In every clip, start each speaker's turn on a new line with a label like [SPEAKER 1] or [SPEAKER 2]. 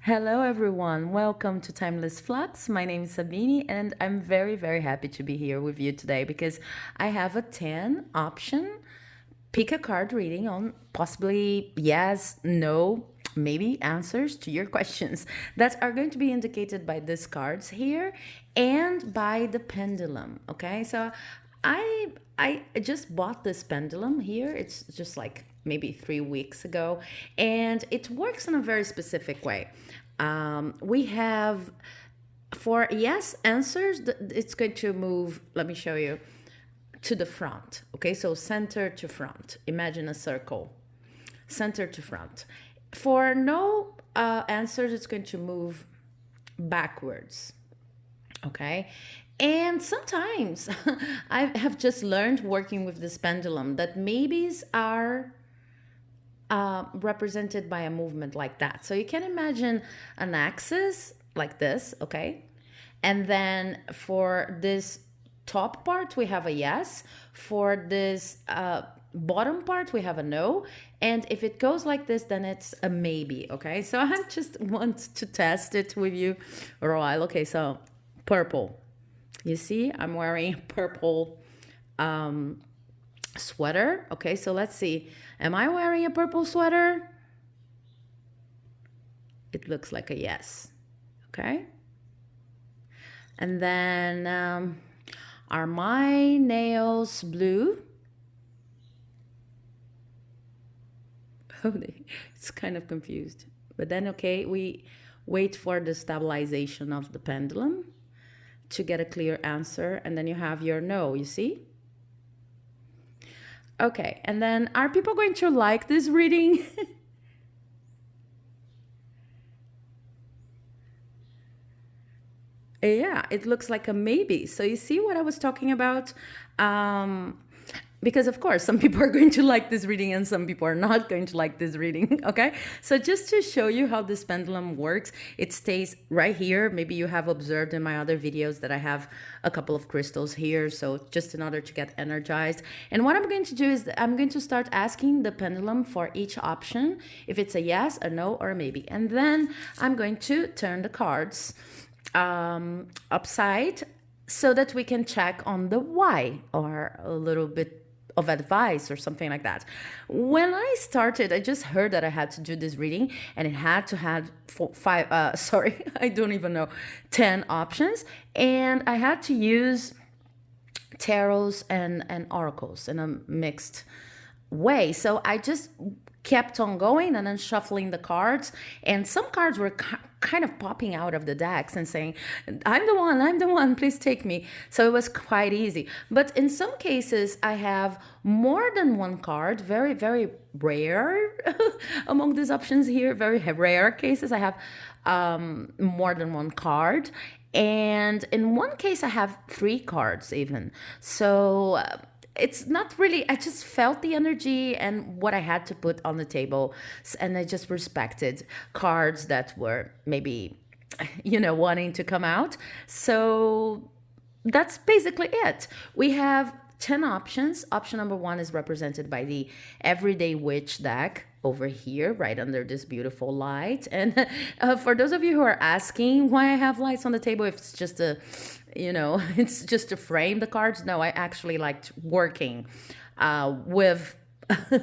[SPEAKER 1] Hello, everyone. Welcome to Timeless Flux. My name is Sabini, and I'm very, very happy to be here with you today because I have a 10 option pick a card reading on possibly yes, no, maybe answers to your questions that are going to be indicated by these cards here and by the pendulum. Okay, so I just bought this pendulum here. It's just like maybe 3 weeks ago, and it works in a very specific way. We have for yes answers, it's going to move. Let me show you to the front. Okay, so center to front. Imagine a circle, center to front. For no answers, it's going to move backwards. Okay, and sometimes I have just learned working with this pendulum that maybes are represented by a movement like that. So you can imagine an axis like this, okay? And then for this top part, we have a yes. For this bottom part, we have a no. And if it goes like this, then it's a maybe, okay? So I just want to test it with you for a while. Okay, so purple. You see, I'm wearing purple sweater. Okay, so let's see. Am I wearing a purple sweater? It looks like a yes. Okay. And then are my nails blue? Oh, it's kind of confused. But then, okay, we wait for the stabilization of the pendulum to get a clear answer. And then you have your no, you see? Okay, and then are people going to like this reading? Yeah, it looks like a maybe. So you see what I was talking about? Because of course some people are going to like this reading and some people are not going to like this reading. Okay, so just to show you how this pendulum works, it stays right here. Maybe you have observed in my other videos that I have a couple of crystals here, so just in order to get energized. And what I'm going to do is I'm going to start asking the pendulum for each option, if it's a yes, a no, or a maybe, and then I'm going to turn the cards upside so that we can check on the why or a little bit of advice or something like that. When I started, I just heard that I had to do this reading and it had to have sorry, I don't even know, 10 options. And I had to use tarots and oracles in a mixed way. So I just kept on going and then shuffling the cards, and some cards were kind of popping out of the decks and saying, I'm the one, please take me. So it was quite easy. But in some cases I have more than one card, very, very rare among these options here, very rare cases I have more than one card. And in one case I have 3 cards even. So it's not really, I just felt the energy and what I had to put on the table, and I just respected cards that were maybe wanting to come out. So that's basically it. We have 10 options. Option number 1 is represented by the Everyday Witch deck over here, right under this beautiful light. And for those of you who are asking why I have lights on the table, if it's just it's just to frame the cards. No, I actually liked working with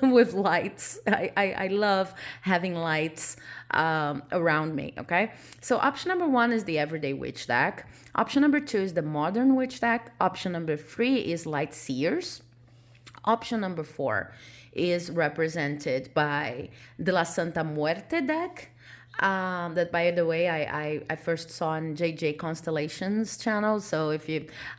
[SPEAKER 1] with lights. I love having lights around me. Okay, so option number 1 is the Everyday Witch deck. Option number 2 is the Modern Witch deck. Option number 3 is Light Seers. Option number 4 is represented by the La Santa Muerte deck. That, by the way, I first saw on JJ Constellations channel. So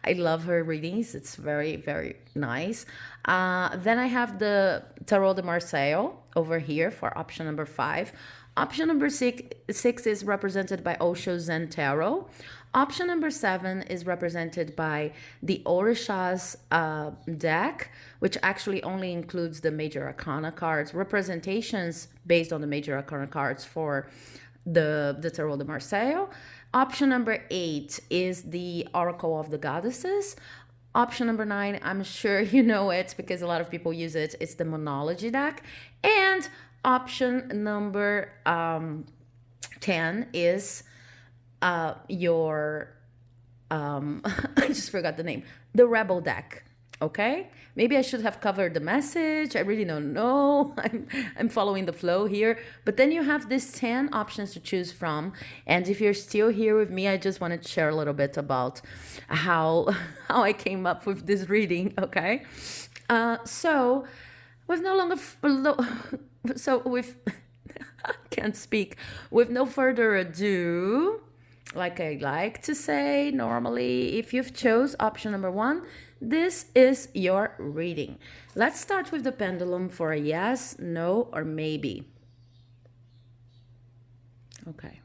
[SPEAKER 1] I love her readings. It's very, very nice. Then I have the Tarot de Marseille over here for option number 5. Option number 6 is represented by Osho Zen Tarot. Option number 7 is represented by the Orixás deck, which actually only includes the major arcana cards, representations based on the major arcana cards for the Tarot de Marseille. Option number 8 is the Oracle of the Goddesses. Option number 9, I'm sure you know it because a lot of people use it. It's the Moonology deck. And option number 10 is your I just forgot the name, the rebel deck. Okay, maybe I should have covered the message. I really don't know. I'm following the flow here. But then you have these 10 options to choose from. And if you're still here with me, I just wanted to share a little bit about how I came up with this reading. Okay, so with no longer so with I can't speak. With no further ado, like I like to say normally, if you've chose option number 1, this is your reading. Let's start with the pendulum for a yes, no, or maybe. Okay.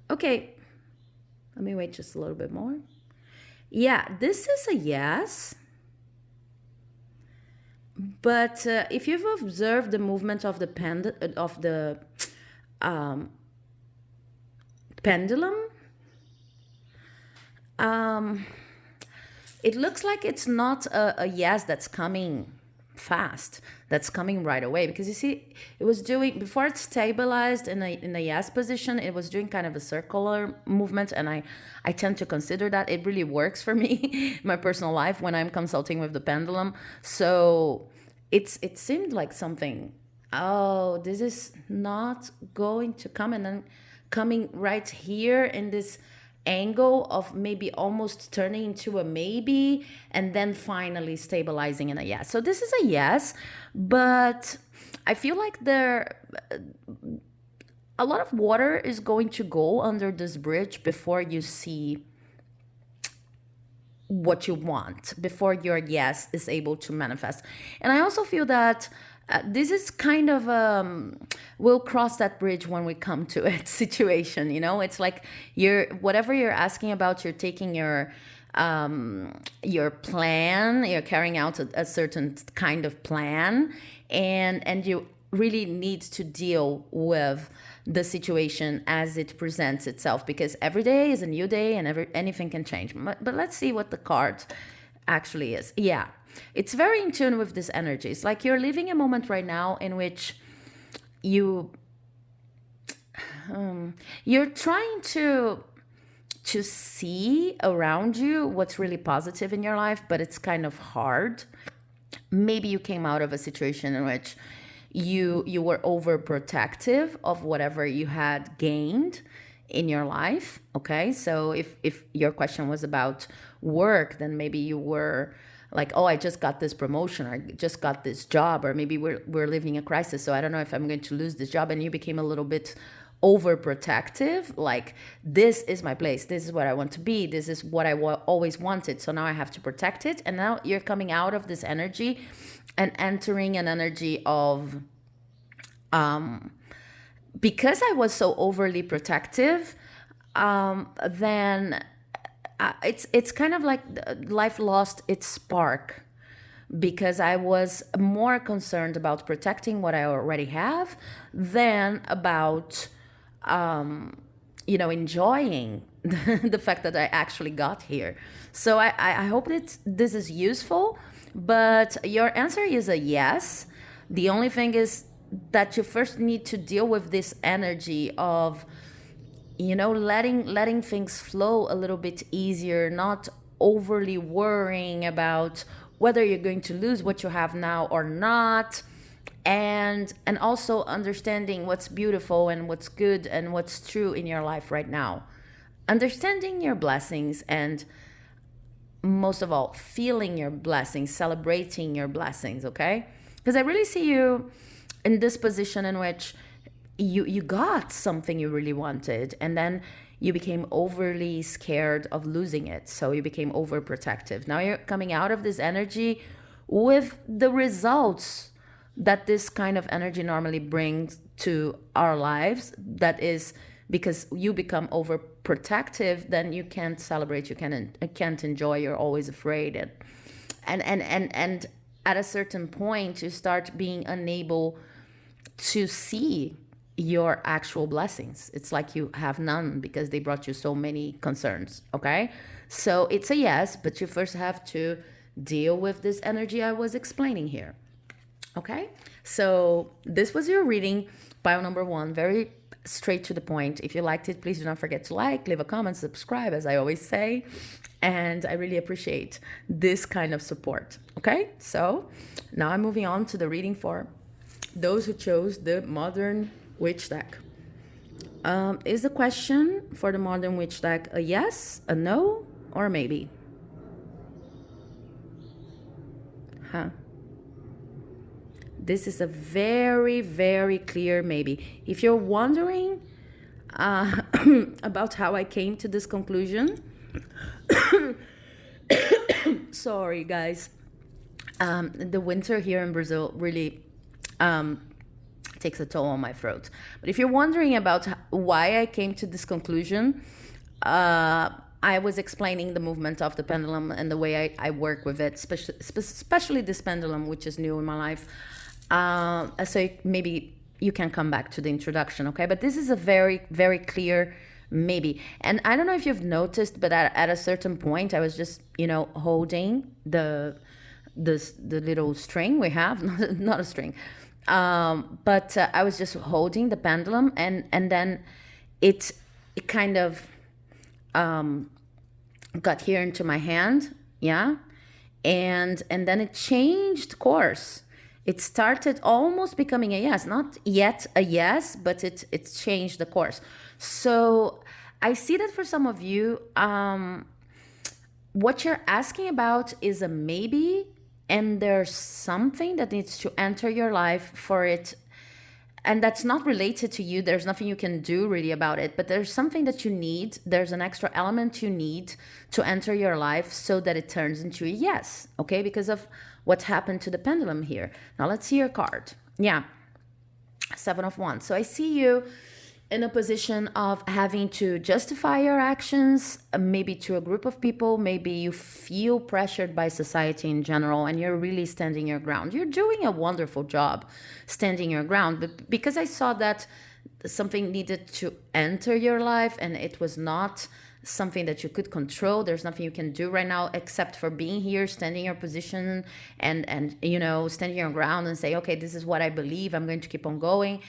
[SPEAKER 1] Okay. Let me wait just a little bit more. Yeah, this is a yes. But if you've observed the movement of the pendulum, it looks like it's not a yes that's coming fast, that's coming right away, because you see it was doing, before it stabilized in a yes position, it was doing kind of a circular movement, and I tend to consider that it really works for me in my personal life when I'm consulting with the pendulum. So it seemed like something, oh, this is not going to come, and then coming right here in this angle of maybe almost turning into a maybe, and then finally stabilizing in a yes. So this is a yes, but I feel like a lot of water is going to go under this bridge before you see what you want, before your yes is able to manifest. And I also feel that this is kind of we'll cross that bridge when we come to it situation. It's like whatever you're asking about, you're taking your plan, you're carrying out a certain kind of plan, and you really need to deal with the situation as it presents itself, because every day is a new day and anything can change. But let's see what the card actually is. Yeah, it's very in tune with this energy. It's like you're living a moment right now in which you're trying to see around you what's really positive in your life, but it's kind of hard. Maybe you came out of a situation in which you were overprotective of whatever you had gained in your life. Okay, so if your question was about work, then maybe you were like, oh, I just got this promotion, or I just got this job, or maybe we're living a crisis, so I don't know if I'm going to lose this job, and you became a little bit overprotective, like, this is my place, this is what I want to be, this is what I always wanted, so now I have to protect it. And now you're coming out of this energy and entering an energy of because I was so overly protective, then it's kind of like life lost its spark, because I was more concerned about protecting what I already have than about enjoying the fact that I actually got here. So I hope that this is useful, but your answer is a yes. The only thing is that you first need to deal with this energy of letting things flow a little bit easier, not overly worrying about whether you're going to lose what you have now or not, and also understanding what's beautiful and what's good and what's true in your life right now, understanding your blessings, and most of all, feeling your blessings, celebrating your blessings. Okay, because I really see you in this position in which you got something you really wanted, and then you became overly scared of losing it, so you became overprotective. Now you're coming out of this energy with the results that this kind of energy normally brings to our lives. That is because you become overprotective, then you can't celebrate, you can't enjoy, you're always afraid, and at a certain point you start being unable to see your actual blessings. It's like you have none because they brought you so many concerns. Okay, so it's a yes, but you first have to deal with this energy I was explaining here. Okay, So this was your reading, pile number 1, very straight to the point. If you liked it, please do not forget to like, leave a comment, subscribe, as I always say. And I really appreciate this kind of support. Okay, so now I'm moving on to the reading for those who chose the Modern Witch deck. Is the question for the Modern Witch deck a yes, a no, or a maybe? This is a very, very clear maybe. If you're wondering about how I came to this conclusion, sorry guys, the winter here in Brazil really takes a toll on my throat. But if you're wondering about why I came to this conclusion, I was explaining the movement of the pendulum and the way I work with it, especially this pendulum, which is new in my life. So maybe you can come back to the introduction, okay? But this is a very, very clear maybe. And I don't know if you've noticed, but at a certain point, I was just, holding the little string we have, not a string, but I was just holding the pendulum, and then it kind of got here into my hand, yeah, and then it changed course. It started almost becoming a yes, not yet a yes, but it changed the course. So I see that for some of you, what you're asking about is a maybe, and there's something that needs to enter your life for it. And that's not related to you. There's nothing you can do really about it, but there's something that you need. There's an extra element you need to enter your life so that it turns into a yes, okay? Because of what happened to the pendulum here. Now let's see your card. Yeah, 7 of Wands. So I see you in a position of having to justify your actions, maybe to a group of people. Maybe you feel pressured by society in general, and you're really standing your ground. You're doing a wonderful job standing your ground, but because I saw that something needed to enter your life and it was not something that you could control, there's nothing you can do right now except for being here, standing your position, and standing your ground and say, okay, this is what I believe, I'm going to keep on going.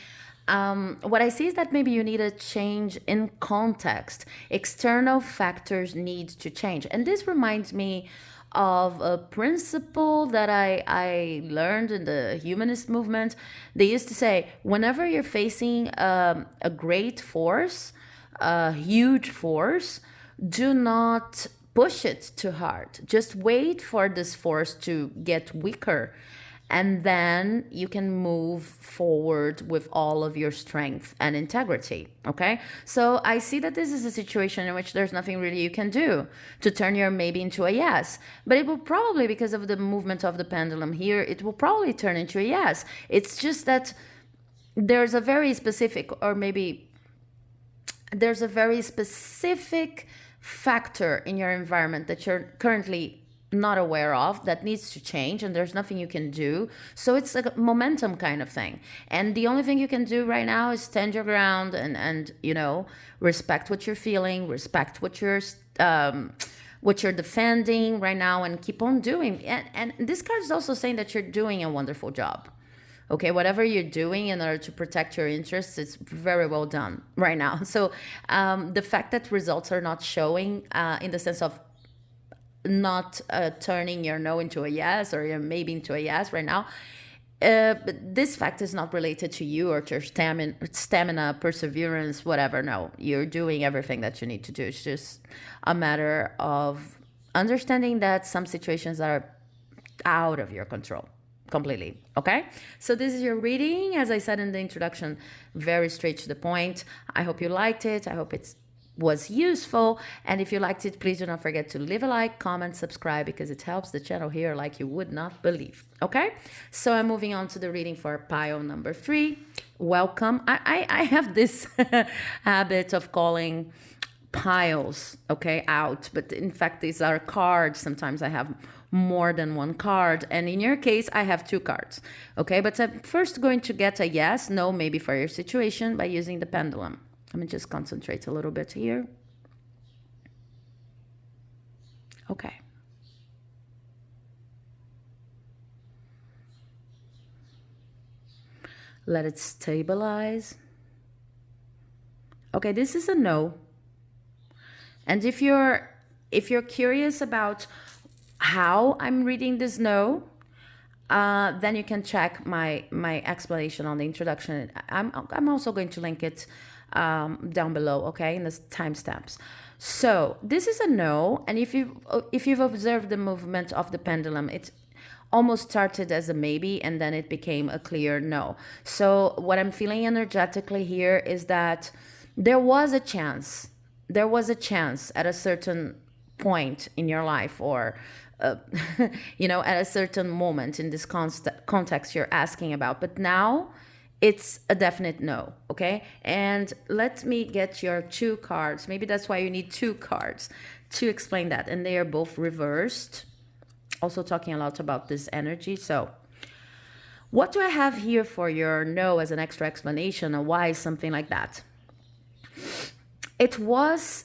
[SPEAKER 1] What I see is that maybe you need a change in context. External factors need to change. And this reminds me of a principle that I learned in the humanist movement. They used to say, whenever you're facing a great force, a huge force, do not push it too hard. Just wait for this force to get weaker, and then you can move forward with all of your strength and integrity, okay? So I see that this is a situation in which there's nothing really you can do to turn your maybe into a yes. But it will probably, because of the movement of the pendulum here, it will probably turn into a yes. It's just that there's a very specific, or maybe there's a very specific factor in your environment that you're currently not aware of that needs to change, and there's nothing you can do. So it's like a momentum kind of thing, and the only thing you can do right now is stand your ground and respect what you're feeling, respect what you're defending right now, and keep on doing. And this card is also saying that you're doing a wonderful job. Okay, whatever you're doing in order to protect your interests, it's very well done right now. So the fact that results are not showing in the sense of not turning your no into a yes, or your maybe into a yes right now, but this fact is not related to you or to your stamina, perseverance, whatever. No, you're doing everything that you need to do. It's just a matter of understanding that some situations are out of your control completely. Okay, so this is your reading. As I said in the introduction, very straight to the point. I hope you liked it. I hope it was useful, and if you liked it, please do not forget to leave a like, comment, subscribe, because it helps the channel here like you would not believe. Okay, so I'm moving on to the reading for pile number 3. Welcome. I have this habit of calling piles, okay, out, but in fact these are cards. Sometimes I have more than one card, and in your case I have 2 cards, okay? But I'm first going to get a yes, no, maybe for your situation by using the pendulum. Let me just concentrate a little bit here. Okay. Let it stabilize. Okay, this is a no. And if you're curious about how I'm reading this no, then you can check my explanation on the introduction. I'm also going to link it down below, okay, in the timestamps. So this is a no, and if you've observed the movement of the pendulum, it almost started as a maybe and then it became a clear no. So what I'm feeling energetically here is that there was a chance. There was a chance at a certain point in your life, or at a certain moment in this context you're asking about. But now it's a definite no, okay? And let me get your two cards. Maybe that's why you need two cards to explain that. And they are both reversed. Also talking a lot about this energy. So what do I have here for your no as an extra explanation, or why something like that? It was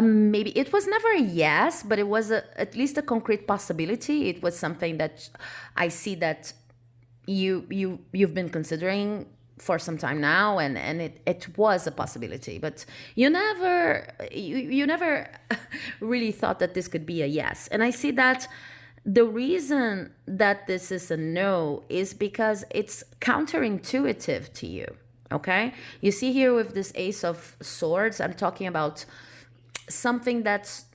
[SPEAKER 1] maybe. It was never a yes, but it was at least a concrete possibility. It was something that I see that you've been considering for some time now, and it was a possibility, but you never really thought that this could be a yes. And I see that the reason that this is a no is because it's counterintuitive to you. Okay, you see here with this Ace of Swords, I'm talking about something that's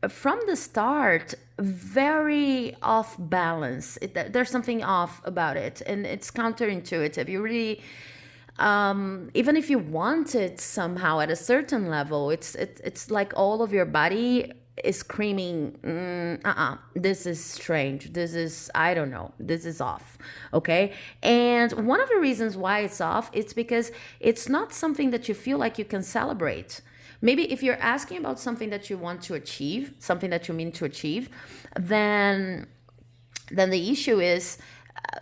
[SPEAKER 1] from the start very off balance. There's something off about it, and it's counterintuitive. You really, even if you want it somehow at a certain level, it's like all of your body is screaming, this is strange, this is, I don't know, this is off. Okay, and one of the reasons why it's off, it's because it's not something that you feel like you can celebrate. Maybe if you're asking about something that you want to achieve, something that you mean to achieve, then the issue is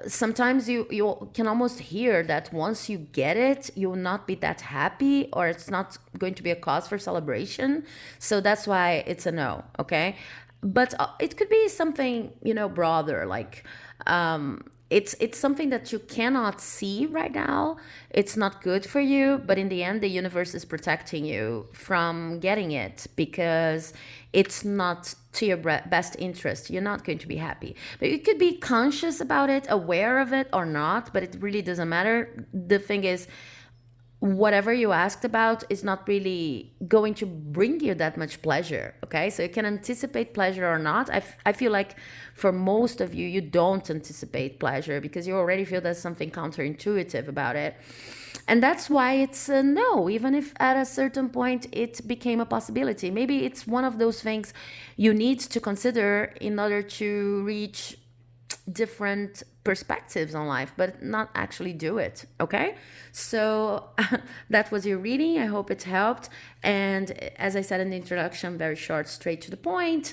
[SPEAKER 1] sometimes you can almost hear that once you get it, you will not be that happy, or it's not going to be a cause for celebration. So that's why it's a no, okay? But it could be something, broader, like it's something that you cannot see right now. It's not good for you, but in the end, the universe is protecting you from getting it because it's not to your best interest. You're not going to be happy. But you could be conscious about it, aware of it or not, but it really doesn't matter. The thing is, whatever you asked about is not really going to bring you that much pleasure, okay? So you can anticipate pleasure or not. I feel like for most of you, you don't anticipate pleasure because you already feel there's something counterintuitive about it. And that's why it's a no, even if at a certain point it became a possibility. Maybe it's one of those things you need to consider in order to reach different perspectives on life, but not actually do it, okay? So that was your reading. I hope it helped. And as I said in the introduction, very short, straight to the point.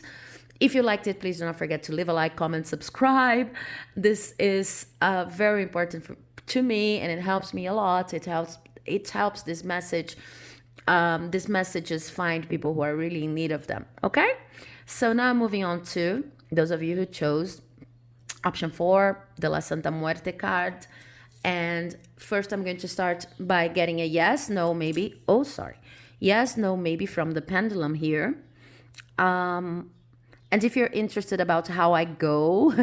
[SPEAKER 1] If you liked it, please do not forget to leave a like, comment, subscribe. This is very important to me, and it helps me a lot. It helps this message. These messages find people who are really in need of them, okay? So now moving on to those of you who chose Option 4, the La Santa Muerte card. And first I'm going to start by getting a yes, no, maybe. Oh, sorry. Yes, no, maybe from the pendulum here. And if you're interested about how I go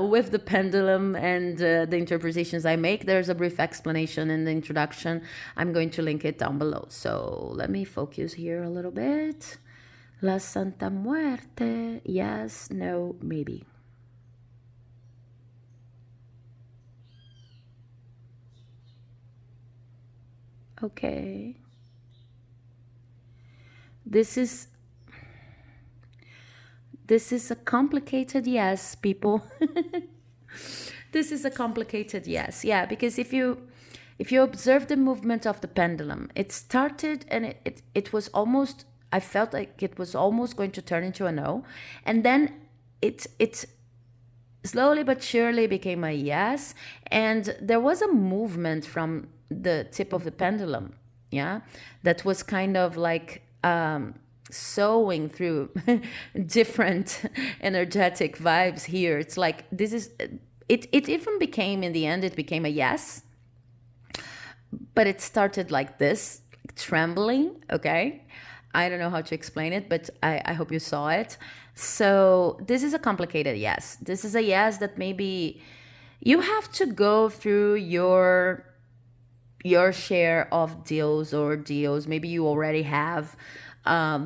[SPEAKER 1] with the pendulum and the interpretations I make, there's a brief explanation in the introduction. I'm going to link it down below. So let me focus here a little bit. La Santa Muerte. Yes, no, maybe. Okay. This is a complicated yes, people. This is a complicated yes. Yeah, because if you observe the movement of the pendulum, it started and it was almost, I felt like it was almost going to turn into a no. And then it slowly but surely became a yes. And there was a movement from the tip of the pendulum, yeah, that was kind of like sewing through different energetic vibes here. It's like this is it even became, in the end, it became a yes, but it started like this, trembling, okay? I don't know how to explain it, but I hope you saw it. So this is a complicated yes. This is a yes that maybe you have to go through your share of deals or deals. Maybe you already have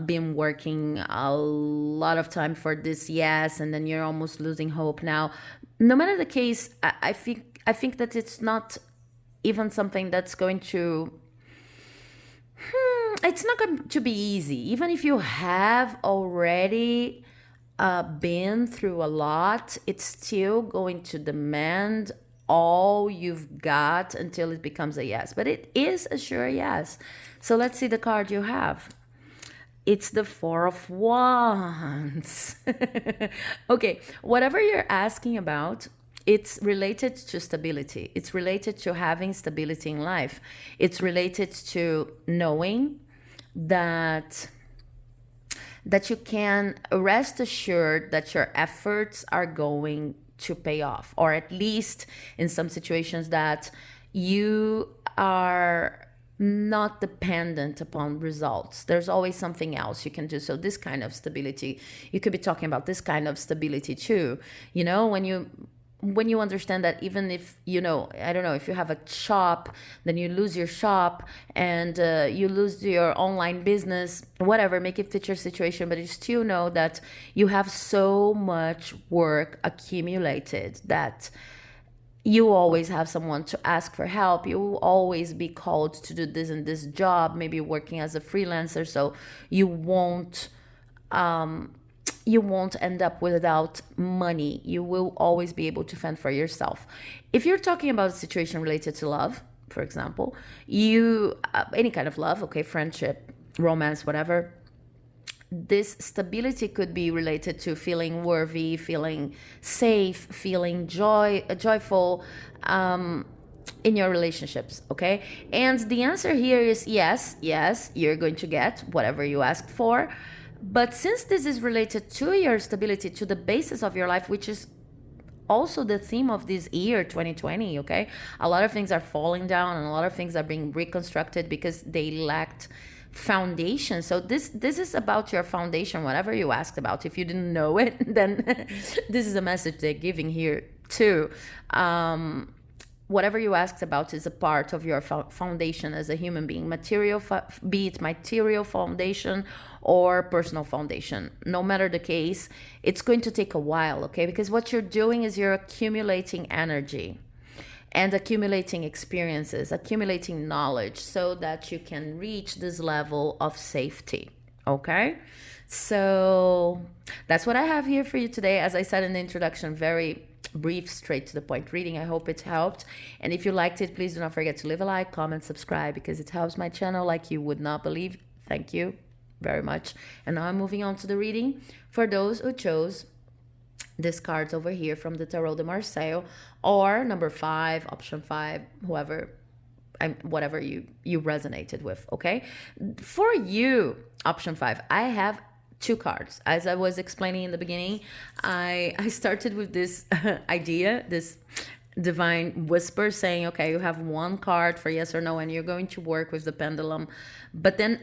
[SPEAKER 1] been working a lot of time for this yes, and then you're almost losing hope now. No matter the case, I think that it's not even something that's going to it's not going to be easy. Even if you have already been through a lot, it's still going to demand all you've got until it becomes a yes. But it is a sure yes. So let's see the card you have. It's the Four of Wands. Okay, whatever you're asking about, it's related to stability. It's related to having stability in life. It's related to knowing that you can rest assured that your efforts are going to pay off, or at least in some situations that you are not dependent upon results. There's always something else you can do. So this kind of stability, you could be talking about this kind of stability too. You know, when you understand that even if, I don't know, if you have a shop, then you lose your shop, and you lose your online business, whatever, make it fit your situation, but you still know that you have so much work accumulated that you always have someone to ask for help. You will always be called to do this and this job, maybe working as a freelancer, so you won't end up without money. You will always be able to fend for yourself. If you're talking about a situation related to love, for example, any kind of love, okay, friendship, romance, whatever, this stability could be related to feeling worthy, feeling safe, feeling joyful in your relationships, okay? And the answer here is yes, you're going to get whatever you asked for. But since this is related to your stability, to the basis of your life, which is also the theme of this year, 2020, okay? A lot of things are falling down, and a lot of things are being reconstructed because they lacked foundation. So this is about your foundation, whatever you asked about. If you didn't know it, then this is a message they're giving here too. Whatever you asked about is a part of your foundation as a human being, be it material foundation or personal foundation. No matter the case, it's going to take a while, okay? Because what you're doing is you're accumulating energy and accumulating experiences, accumulating knowledge, so that you can reach this level of safety, okay? So that's what I have here for you today. As I said in the introduction, very brief, straight to the point reading. I hope it helped. And if you liked it, please do not forget to leave a like, comment, subscribe, because it helps my channel like you would not believe. Thank you very much. And now I'm moving on to the reading for those who chose this cards over here from the Tarot de Marseille, or number 5, option 5, whatever you resonated with, okay? For you, option 5, I have 2 cards. As I was explaining in the beginning, I started with this idea, this divine whisper saying, okay, you have 1 card for yes or no, and you're going to work with the pendulum. But then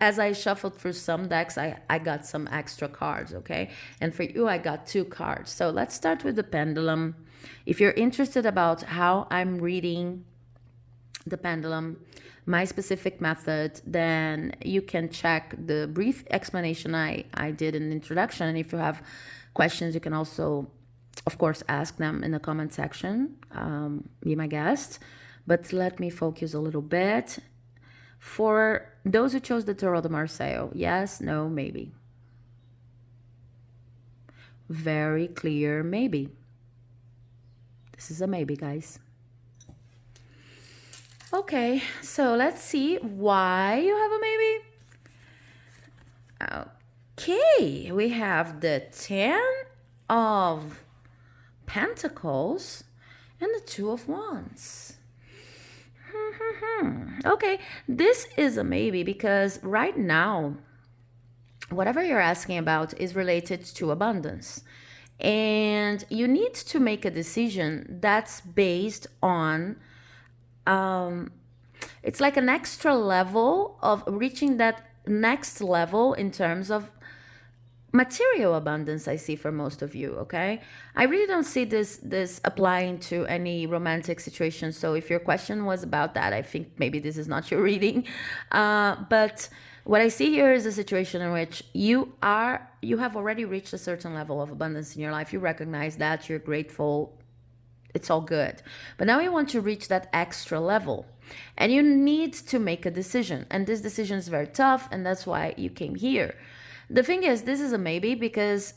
[SPEAKER 1] as I shuffled through some decks, I got some extra cards, okay? And for you, I got 2 cards. So let's start with the pendulum. If you're interested about how I'm reading the pendulum, my specific method, then you can check the brief explanation I did in the introduction. And if you have questions, you can also, of course, ask them in the comment section. Be my guest. But let me focus a little bit. For those who chose the Tarot de Marseille, yes, no, maybe. Very clear maybe. This is a maybe, guys. Okay, so let's see why you have a maybe. Okay, we have the 10 of Pentacles and the 2 of Wands. Okay, this is a maybe because right now, whatever you're asking about is related to abundance. And you need to make a decision that's based on, it's like an extra level of reaching that next level in terms of material abundance. I see for most of you. Okay, I really don't see this applying to any romantic situation. So if your question was about that, I think maybe this is not your reading. But what I see here is a situation in which you have already reached a certain level of abundance in your life. You recognize that, you're grateful, it's all good. But now you want to reach that extra level, and you need to make a decision. And this decision is very tough, and that's why you came here. The thing is, this is a maybe because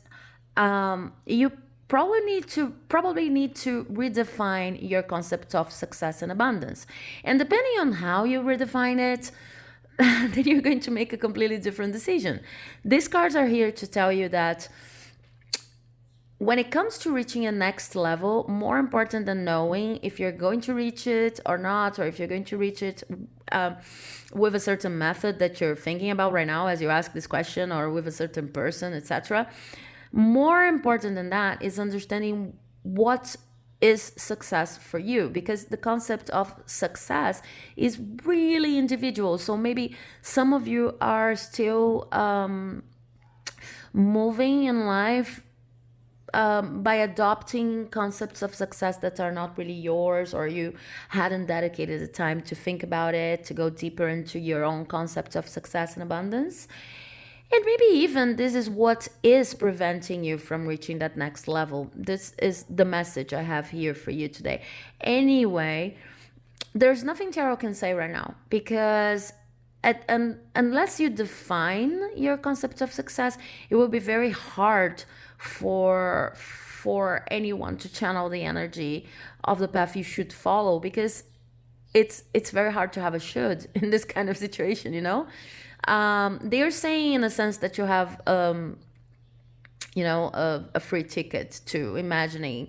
[SPEAKER 1] you probably need to redefine your concept of success and abundance. And depending on how you redefine it, then you're going to make a completely different decision. These cards are here to tell you that when it comes to reaching a next level, more important than knowing if you're going to reach it or not, or if you're going to reach it with a certain method that you're thinking about right now as you ask this question, or with a certain person, etc. More important than that is understanding what is success for you, because the concept of success is really individual. So maybe some of you are still moving in life by adopting concepts of success that are not really yours, or you hadn't dedicated the time to think about it, to go deeper into your own concept of success and abundance. And maybe even this is what is preventing you from reaching that next level. This is the message I have here for you today. Anyway, there's nothing tarot can say right now, because unless you define your concept of success, it will be very hard for anyone to channel the energy of the path you should follow, because it's very hard to have a should in this kind of situation, you know. They're saying in a sense that you have a free ticket to imagining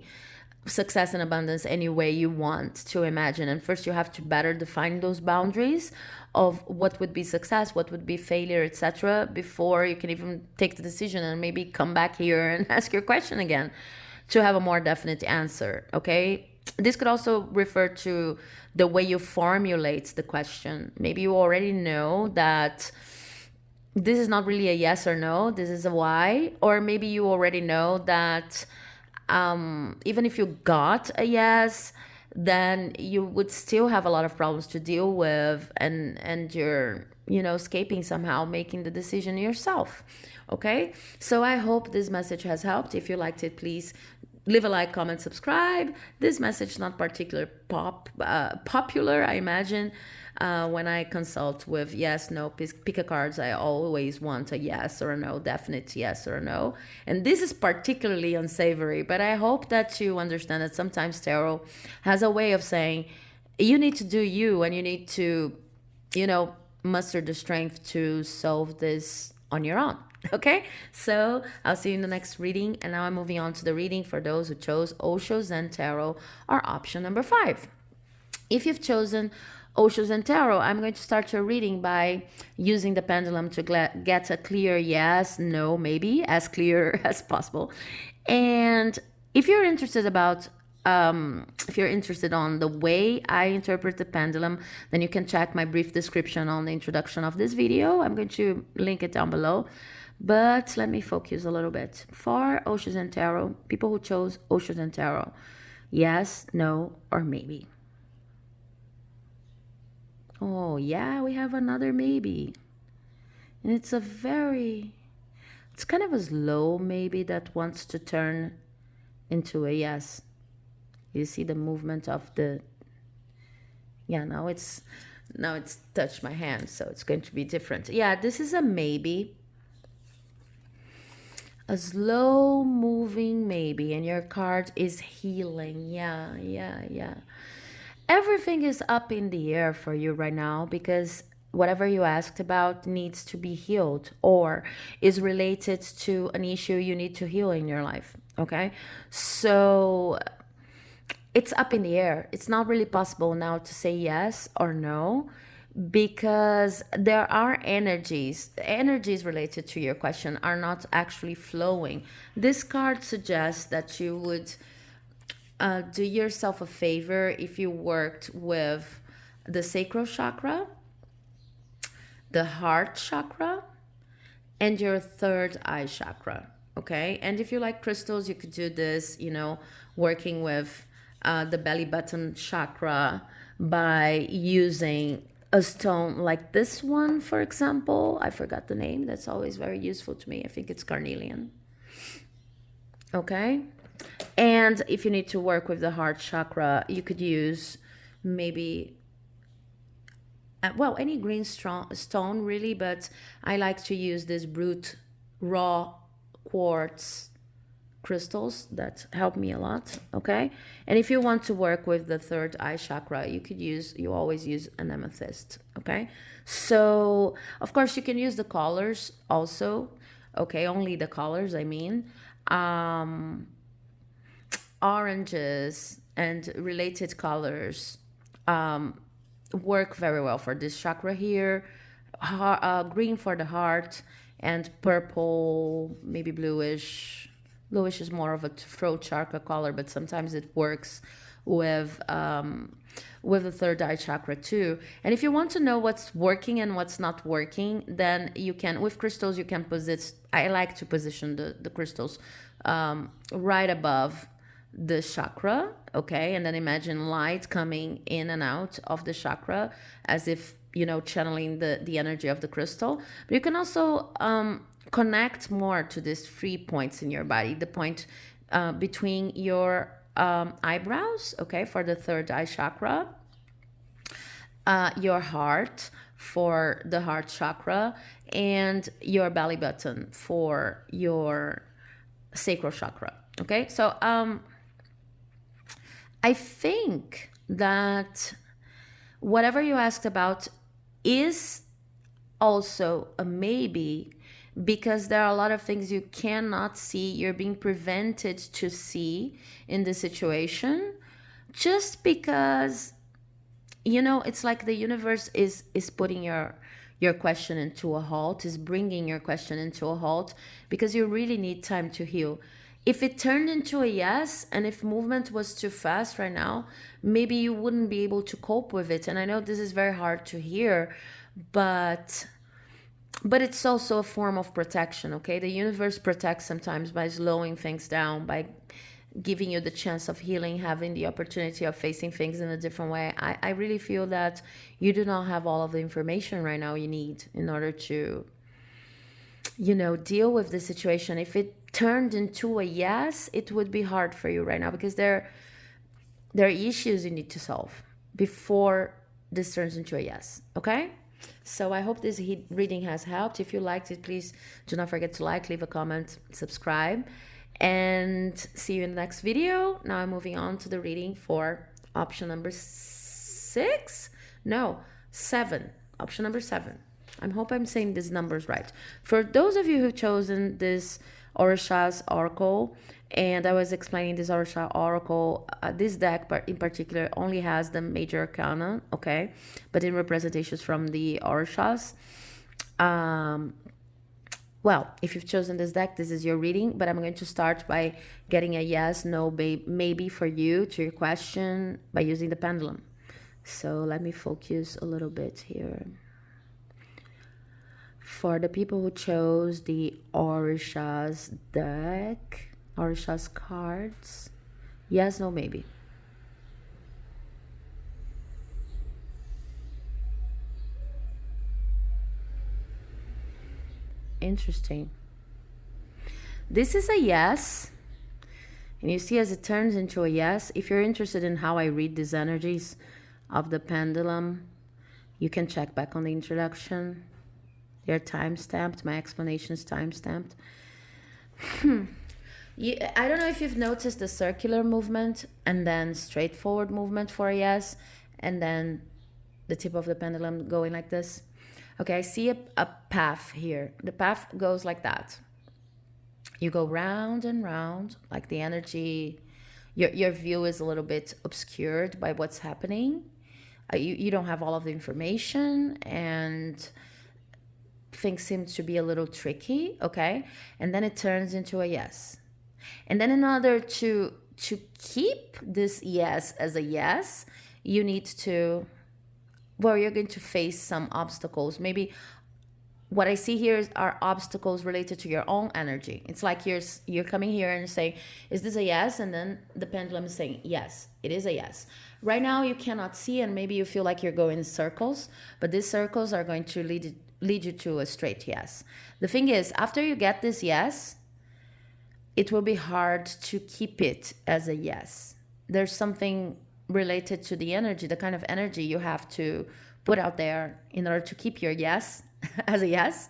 [SPEAKER 1] success and abundance any way you want to imagine. And first you have to better define those boundaries of what would be success, what would be failure, etc., before you can even take the decision and maybe come back here and ask your question again to have a more definite answer. Okay, this could also refer to the way you formulate the question. Maybe you already know that this is not really a yes or no, this is a why. Or maybe you already know that even if you got a yes, then you would still have a lot of problems to deal with, and you're escaping somehow making the decision yourself. Okay, so I hope this message has helped. If you liked it, please leave a like, comment, subscribe. This message is not particularly popular, I imagine. When I consult with yes, no, pick a cards, I always want a yes or a no, definite yes or a no. And this is particularly unsavory, but I hope that you understand that sometimes tarot has a way of saying you need to do you, and you need to, muster the strength to solve this on your own. Okay, so I'll see you in the next reading. And now I'm moving on to the reading for those who chose Osho Zen Tarot, or option number 5. If you've chosen Osho Zen Tarot, I'm going to start your reading by using the pendulum to get a clear yes, no, maybe, as clear as possible. And if you're interested on the way I interpret the pendulum, then you can check my brief description on the introduction of this video. I'm going to link it down below. But let me focus a little bit. For Osho Zen Tarot, people who chose Osho Zen Tarot, yes, no, or maybe. Oh, yeah, we have another maybe. And it's kind of a slow maybe that wants to turn into a yes. You see the movement of now it's touched my hand, so it's going to be different. Yeah, this is a maybe. A slow moving maybe, and your card is healing. Yeah. Everything is up in the air for you right now, because whatever you asked about needs to be healed, or is related to an issue you need to heal in your life. Okay, so it's up in the air. It's not really possible now to say yes or no, because there are energies related to your question are not actually flowing. This card suggests that you would do yourself a favor if you worked with the sacral chakra, the heart chakra, and your third eye chakra. Okay. And if you like crystals, you could do this, working with the belly button chakra by using a stone like this one, for example. I forgot the name. That's always very useful to me. I think it's carnelian. Okay. And if you need to work with the heart chakra, you could use maybe any green stone really, but I like to use this brute raw quartz crystals that help me a lot. Okay. And if you want to work with the third eye chakra, you always use an amethyst. Okay. So of course you can use the colors also. Okay. Only the colors, I mean. Oranges and related colors work very well for this chakra here. Green for the heart, and purple, maybe bluish. Bluish is more of a throat chakra color, but sometimes it works with the third eye chakra too. And if you want to know what's working and what's not working, then you can, with crystals, you can I like to position the crystals right above the chakra. Okay. And then imagine light coming in and out of the chakra as if, channeling the energy of the crystal. But you can also connect more to these 3 points in your body, the point between your eyebrows, okay, for the third eye chakra, your heart for the heart chakra, and your belly button for your sacral chakra. Okay. So I think that whatever you asked about is also a maybe, because there are a lot of things you cannot see. You're being prevented to see in the situation just because, it's like the universe is putting your question into a halt, is bringing your question into a halt, because you really need time to heal. If it turned into a yes, and if movement was too fast right now, maybe you wouldn't be able to cope with it. And I know this is very hard to hear, but it's also a form of protection, okay? The universe protects sometimes by slowing things down, by giving you the chance of healing, having the opportunity of facing things in a different way. I really feel that you do not have all of the information right now you need in order to, deal with the situation. If it turned into a yes, it would be hard for you right now, because there are issues you need to solve before this turns into a yes. Okay. So I hope this reading has helped. If you liked it, please do not forget to leave a comment, subscribe, and see you in the next video. Now I'm moving on to the reading for option number 7. Option number 7. I hope I'm saying these numbers right. For those of you who've chosen this Orixás Oracle, and I was explaining this Orixás Oracle, this deck in particular only has the major arcana, okay? But in representations from the Orixás. Well, if you've chosen this deck, this is your reading, but I'm going to start by getting a yes, no, maybe for you to your question by using the pendulum. So let me focus a little bit here. For the people who chose the Orixás deck, Orixás cards, yes, no, maybe. Interesting. This is a yes. And you see, as it turns into a yes, if you're interested in how I read these energies of the pendulum, you can check back on the introduction. They're time-stamped. My explanation is time-stamped. I don't know if you've noticed the circular movement and then straightforward movement for a yes, and then the tip of the pendulum going like this. Okay, I see a path here. The path goes like that. You go round and round, like the energy, your view is a little bit obscured by what's happening. You don't have all of the information, and things seem to be a little tricky, okay? And then it turns into a yes. And then in order to keep this yes as a yes, you need to, well, you're going to face some obstacles. Maybe what I see here are obstacles related to your own energy. It's like you're coming here and saying, is this a yes? And then the pendulum is saying, yes, it is a yes. Right now you cannot see, and maybe you feel like you're going in circles, but these circles are going to lead you to a straight yes. The thing is, after you get this yes, it will be hard to keep it as a yes. There's something related to the energy, the kind of energy you have to put out there in order to keep your yes as a yes,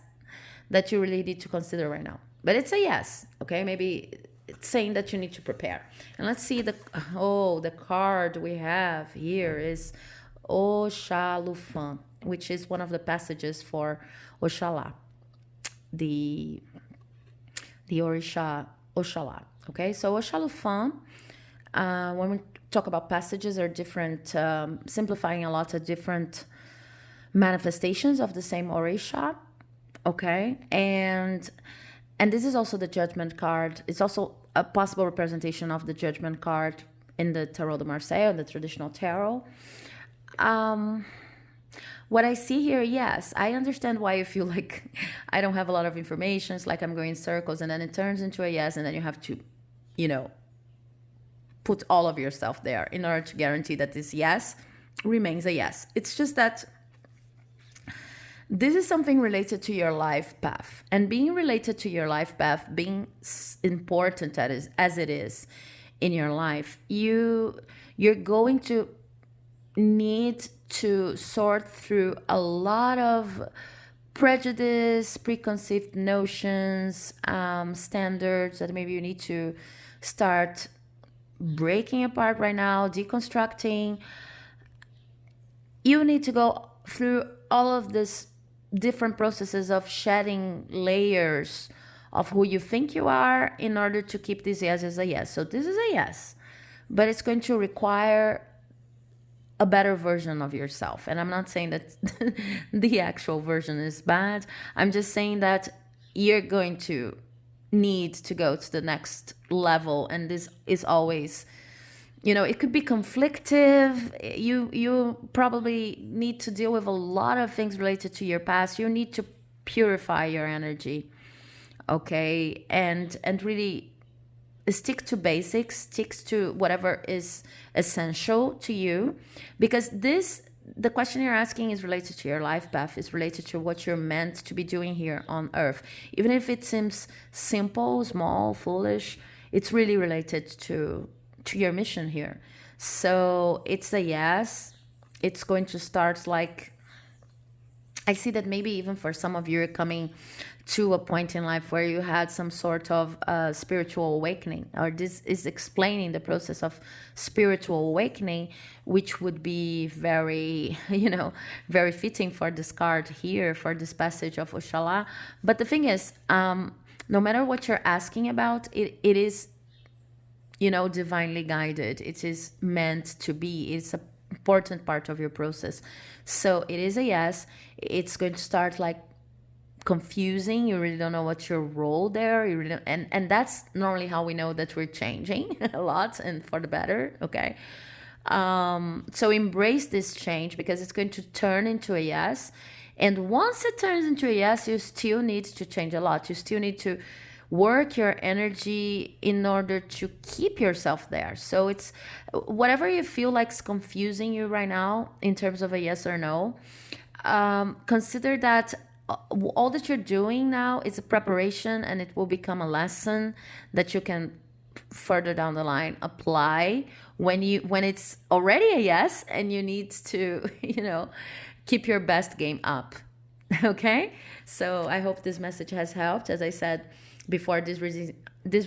[SPEAKER 1] that you really need to consider right now. But it's a yes, okay? Maybe it's saying that you need to prepare. And let's see the card we have here is Oxalufan, which is one of the passages for Oxalá, the Orixá Oxalá. Okay, so Oxalufan, when we talk about passages, are different, simplifying a lot of different manifestations of the same Orixá. Okay, and this is also the Judgment card. It's also a possible representation of the Judgment card in the Tarot de Marseille, the traditional tarot. What I see here, yes, I understand why you feel like I don't have a lot of information. It's like I'm going in circles, and then it turns into a yes, and then you have to, put all of yourself there in order to guarantee that this yes remains a yes. It's just that this is something related to your life path, and being related to your life path, being important as it is in your life, you're going to need to sort through a lot of prejudice, preconceived notions, standards that maybe you need to start breaking apart right now, deconstructing. You need to go through all of this different processes of shedding layers of who you think you are in order to keep this yes as a yes. So this is a yes, but it's going to require a better version of yourself. And I'm not saying that the actual version is bad. I'm just saying that you're going to need to go to the next level. And this is always, it could be conflictive. You probably need to deal with a lot of things related to your past. You need to purify your energy, okay? And really stick to basics, stick to whatever is essential to you, because the question you're asking is related to your life path, is related to what you're meant to be doing here on earth. Even if it seems simple, small, foolish, it's really related to your mission here. So it's a yes. It's going to start, like, I see that maybe even for some of you, you're coming to a point in life where you had some sort of spiritual awakening, or this is explaining the process of spiritual awakening, which would be very, very fitting for this card here, for this passage of Oxalá. But the thing is, no matter what you're asking about, it is, divinely guided. It is meant to be. It's an important part of your process. So it is a yes. It's going to start like confusing. You really don't know what's your role there. You really don't, and that's normally how we know that we're changing a lot and for the better. Okay. So embrace this change, because it's going to turn into a yes. And once it turns into a yes, you still need to change a lot. You still need to work your energy in order to keep yourself there. So it's whatever you feel like is confusing you right now in terms of a yes or no. Consider that all that you're doing now is a preparation, and it will become a lesson that you can further down the line apply when it's already a yes, and you need to keep your best game up. Okay, so I hope this message has helped. As I said before, these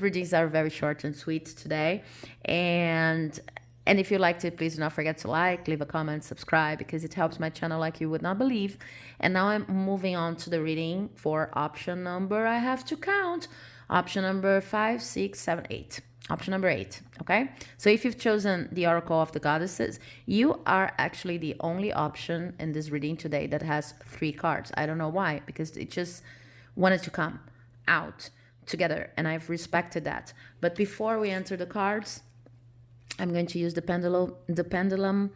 [SPEAKER 1] readings are very short and sweet today, and if you liked it, please do not forget to leave a comment, subscribe, because it helps my channel like you would not believe. And now I'm moving on to the reading for option number, I have to count, option number 5, 6, 7, 8. Option number 8, okay? So if you've chosen the Oracle of the Goddesses, you are actually the only option in this reading today that has 3 cards. I don't know why, because it just wanted to come out together, and I've respected that. But before we enter the cards, I'm going to use the pendulum,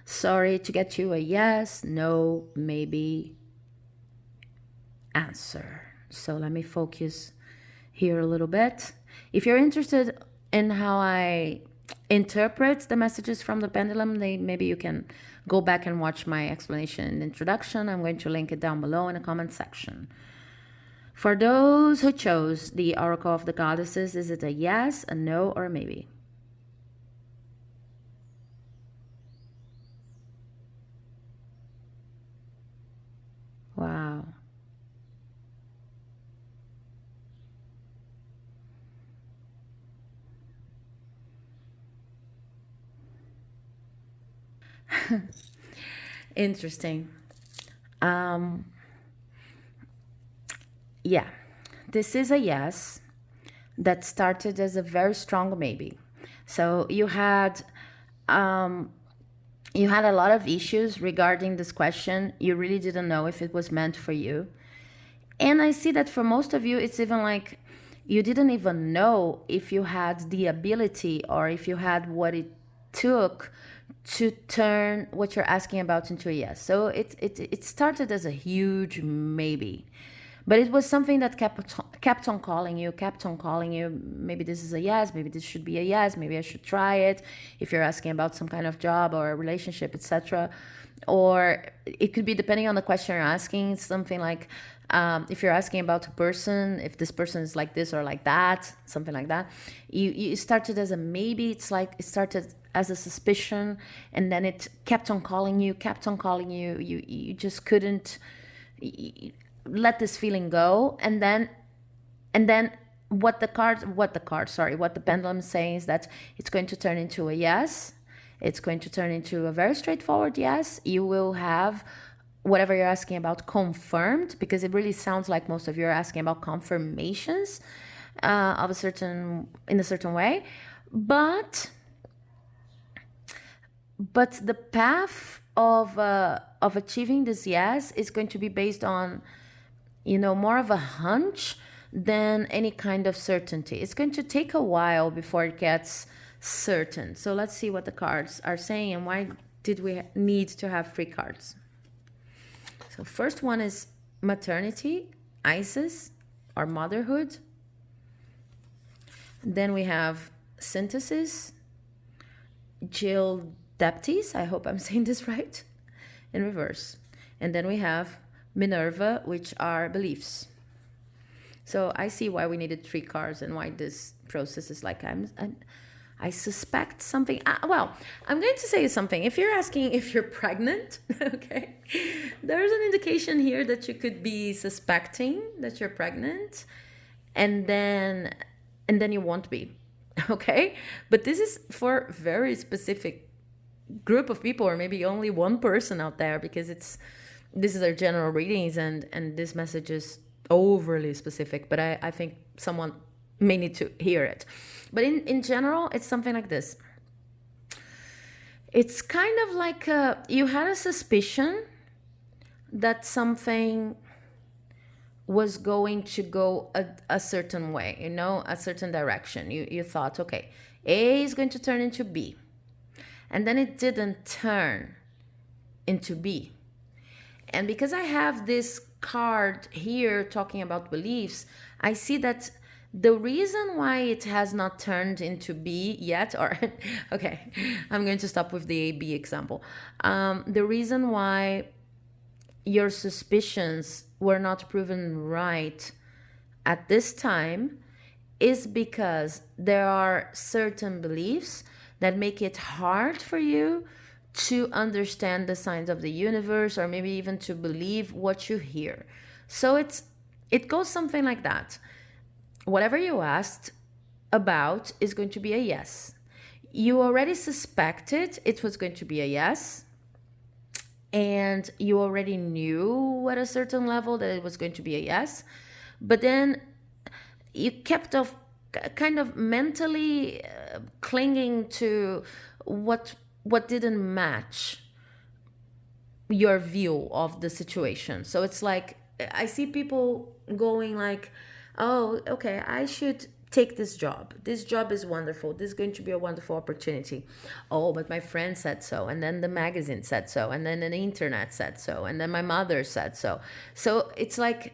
[SPEAKER 1] sorry, to get you a yes, no, maybe answer. So let me focus here a little bit. If you're interested in how I interpret the messages from the pendulum, maybe you can go back and watch my explanation and introduction. I'm going to link it down below in the comment section. For those who chose the Oracle of the Goddesses, is it a yes, a no, or a maybe? Wow. Interesting. Yeah, this is a yes that started as a very strong maybe. So you had a lot of issues regarding this question. You really didn't know if it was meant for you. And I see that for most of you, it's even like you didn't even know if you had the ability or if you had what it took to turn what you're asking about into a yes. So it started as a huge maybe. But it was something that kept on calling you, kept on calling you. Maybe this is a yes, maybe this should be a yes, maybe I should try it. If you're asking about some kind of job or a relationship, etc. Or it could be, depending on the question you're asking, something like, if you're asking about a person, if this person is like this or like that, something like that. You started as a maybe. It's like it started as a suspicion, and then it kept on calling you, kept on calling you. You just couldn't let this feeling go. And then what the pendulum is saying is that it's going to turn into a yes. It's going to turn into a very straightforward yes. You will have whatever you're asking about confirmed, because it really sounds like most of you are asking about confirmations in a certain way. But the path of achieving this yes is going to be based on, more of a hunch than any kind of certainty. It's going to take a while before it gets certain. So let's see what the cards are saying and why did we need to have 3 cards. So first one is maternity, Isis, or motherhood. Then we have synthesis, Jill Deptis, I hope I'm saying this right, in reverse. And then we have Minerva, which are beliefs. So I see why we needed 3 cards and why this process is like, I suspect something. Well, I'm going to say something. If you're asking if you're pregnant, okay, there's an indication here that you could be suspecting that you're pregnant, and then you won't be, okay? But this is for very specific group of people, or maybe only one person out there, because this is our general readings, and this message is overly specific, but I think someone may need to hear it. But in general, it's something like this. It's kind of like you had a suspicion that something was going to go a certain way, a certain direction. You thought, okay, A is going to turn into B. And then it didn't turn into B. And because I have this card here talking about beliefs, I see that the reason why it has not turned into B yet, or okay, I'm going to stop with the B example. The reason why your suspicions were not proven right at this time is because there are certain beliefs that make it hard for you to understand the signs of the universe, or maybe even to believe what you hear. So it goes something like that. Whatever you asked about is going to be a yes. You already suspected it was going to be a yes, and you already knew at a certain level that it was going to be a yes, but then you kept kind of mentally clinging to what didn't match your view of the situation. So it's like I see people going like, "Oh, okay, I should take this job. This job is wonderful. This is going to be a wonderful opportunity. Oh, but my friend said so, and then the magazine said so, and then the internet said so, and then my mother said so." So it's like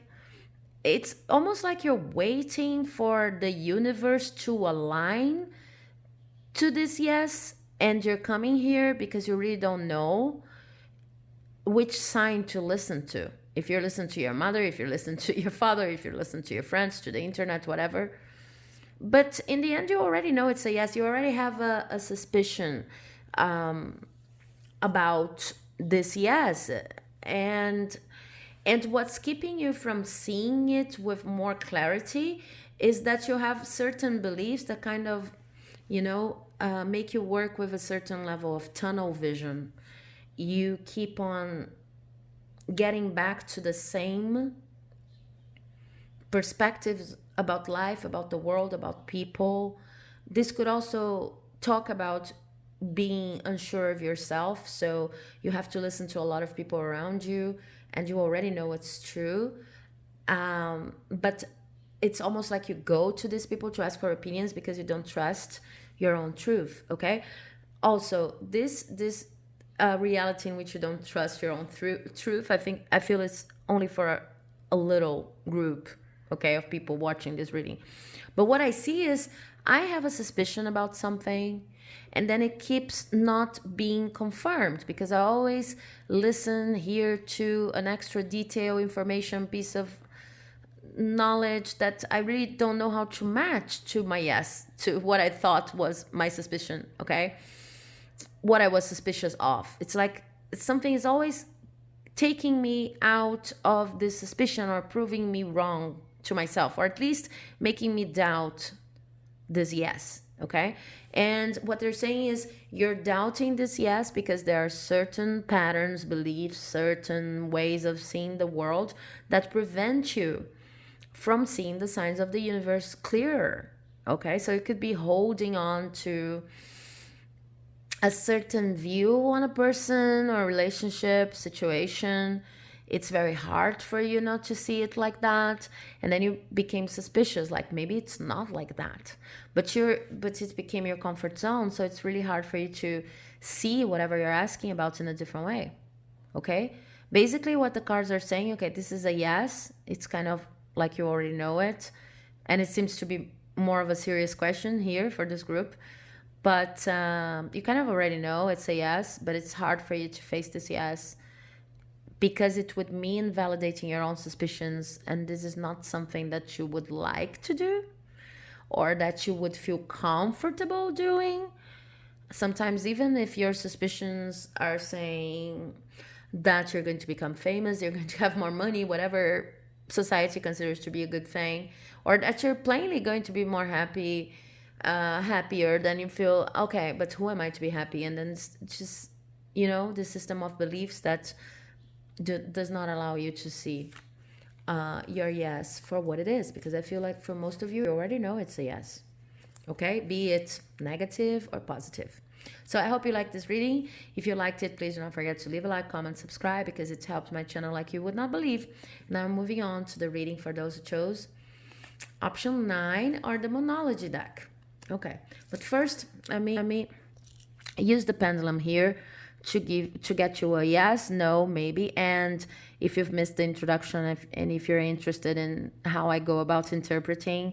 [SPEAKER 1] it's almost like you're waiting for the universe to align to this yes, and you're coming here because you really don't know which sign to listen to. If you're listening to your mother, if you're listening to your father, if you're listening to your friends, to the internet, whatever. But in the end, you already know it's a yes. You already have a suspicion about this yes. And what's keeping you from seeing it with more clarity is that you have certain beliefs that kind of, make you work with a certain level of tunnel vision. You keep on getting back to the same perspectives about life, about the world, about people. This could also talk about being unsure of yourself. So you have to listen to a lot of people around you, and you already know it's true. But it's almost like you go to these people to ask for opinions because you don't trust your own truth. Okay. Also, this reality in which you don't trust your own truth, I feel it's only for a little group, okay, of people watching this reading. But what I see is I have a suspicion about something, and then it keeps not being confirmed because I always listen here to an extra detail, information, piece of knowledge that I really don't know how to match to my yes, to what I thought was my suspicion, okay? What I was suspicious of. It's like something is always taking me out of this suspicion or proving me wrong to myself, or at least making me doubt this yes, okay? And what they're saying is you're doubting this yes because there are certain patterns, beliefs, certain ways of seeing the world that prevent you from seeing the signs of the universe clearer, okay? So it could be holding on to a certain view on a person or relationship situation. It's very hard for you not to see it like that, and then you became suspicious, like maybe it's not like that, but it became your comfort zone, so it's really hard for you to see whatever you're asking about in a different way. Okay, basically what the cards are saying, okay, this is a yes, it's kind of like you already know it, and it seems to be more of a serious question here for this group. But you kind of already know it's a yes, but it's hard for you to face this yes because it would mean validating your own suspicions. And this is not something that you would like to do or that you would feel comfortable doing. Sometimes, even if your suspicions are saying that you're going to become famous, you're going to have more money, whatever society considers to be a good thing, or that you're plainly going to be more happier, then you feel okay, but who am I to be happy? And then it's just the system of beliefs that does not allow you to see your yes for what it is, because I feel like for most of you already know it's a yes, okay, be it negative or positive. So I hope you liked this reading. If you liked it, please do not forget to leave a like, comment, subscribe, because it helps my channel like you would not believe. Now I'm moving on to the reading for those who chose option 9 or the Moonology deck. Okay, but first, let me use the pendulum here to get you a yes, no, maybe. And if you've missed the introduction, and if you're interested in how I go about interpreting